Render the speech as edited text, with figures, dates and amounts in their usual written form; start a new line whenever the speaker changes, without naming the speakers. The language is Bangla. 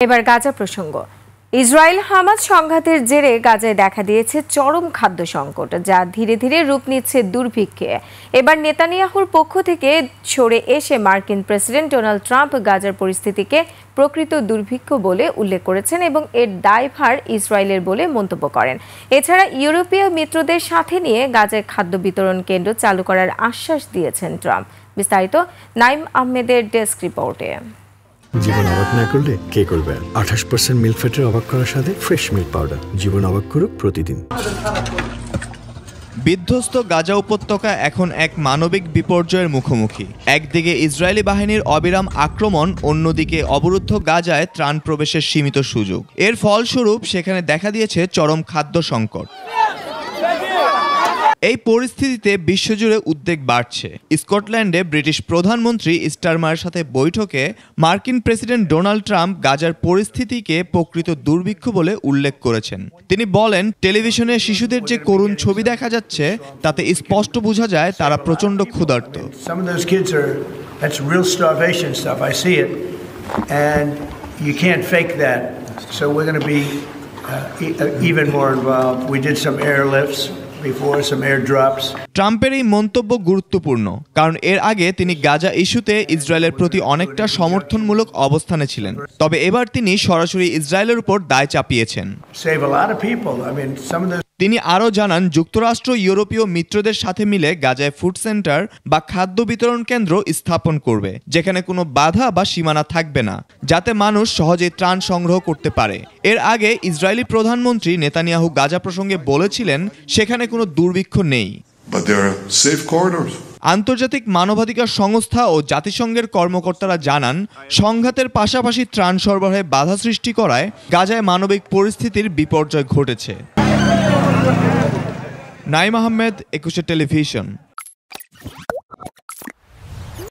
এবার গাজা প্রসঙ্গ। ইসরায়েল হামাস সংঘাতের জেরে গাজায় দেখা দিয়েছে চরম খাদ্য সংকট, যা ধীরে ধীরে রূপ নিচ্ছে দুর্ভিক্ষে। এবার নেতানিয়াহুর পক্ষ থেকে সরে এসে মার্কিন প্রেসিডেন্ট ডোনাল্ড ট্রাম্প গাজার পরিস্থিতিকে প্রকৃত দুর্ভিক্ষ বলে উল্লেখ করেছেন এবং এর দায়ভার ইসরায়েলের বলে মন্তব্য করেন। এছাড়া ইউরোপীয় মিত্রদের সাথে নিয়ে গাজায় খাদ্য বিতরণ কেন্দ্র চালু করার আশ্বাস দিয়েছেন ট্রাম্প। বিস্তারিত নাইম আহমেদের ডেস্ক রিপোর্টে।
জীবন অবাক না করলে কে করবে? 28% মিল্ক ফ্যাটের অবাক করার সাথে ফ্রেশ মিল্ক পাউডার। জীবন অবাক করুক প্রতিদিন।
বিধ্বস্ত গাজা উপত্যকা এখন এক মানবিক বিপর্যয়ের মুখোমুখি। একদিকে ইসরায়েলি বাহিনীর অবিরাম আক্রমণ, অন্যদিকে অবরুদ্ধ গাজায় ত্রাণ প্রবেশের সীমিত সুযোগ। এর ফলস্বরূপ সেখানে দেখা দিয়েছে চরম খাদ্য সংকট। এই পরিস্থিতিতে বিশ্বজুড়ে উদ্বেগ বাড়ছে। স্কটল্যান্ডে ব্রিটিশ প্রধানমন্ত্রী স্টারমারের সাথে বৈঠকে মার্কিন প্রেসিডেন্ট ডোনাল্ড ট্রাম্প গাজার পরিস্থিতিকে প্রকৃত দুর্ভিক্ষ বলে উল্লেখ করেছেন। তিনি বলেন, টেলিভিশনে শিশুদের যে করুণ ছবি দেখা যাচ্ছে তাতে স্পষ্ট বোঝা যায় তারা প্রচণ্ড ক্ষুধার্ত। ট্রাম্পের এই মন্তব্য গুরুত্বপূর্ণ, কারণ এর আগে তিনি গাজা ইস্যুতে ইসরায়েলের প্রতি অনেকটা সমর্থনমূলক অবস্থানে ছিলেন। তবে এবার তিনি সরাসরি ইসরায়েলের উপর দায় চাপিয়েছেন। তিনি আরও জানান, যুক্তরাষ্ট্র ইউরোপীয় মিত্রদের সাথে মিলে গাজায় ফুড সেন্টার বা খাদ্য বিতরণ কেন্দ্র স্থাপন করবে, যেখানে কোনো বাধা বা সীমানা থাকবে না, যাতে মানুষ সহজেই ত্রাণ সংগ্রহ করতে পারে। এর আগে ইসরায়েলি প্রধানমন্ত্রী নেতানিয়াহু গাজা প্রসঙ্গে বলেছিলেন, সেখানে কোনো দুর্ভিক্ষ নেই। আন্তর্জাতিক মানবাধিকার সংস্থা ও জাতিসংঘের কর্মকর্তারা জানান, সংঘাতের পাশাপাশি ত্রাণ সরবরাহে বাধা সৃষ্টি করায় গাজায় মানবিক পরিস্থিতির বিপর্যয় ঘটেছে। নাইম আহমেদ, 21 টেলিভিশন।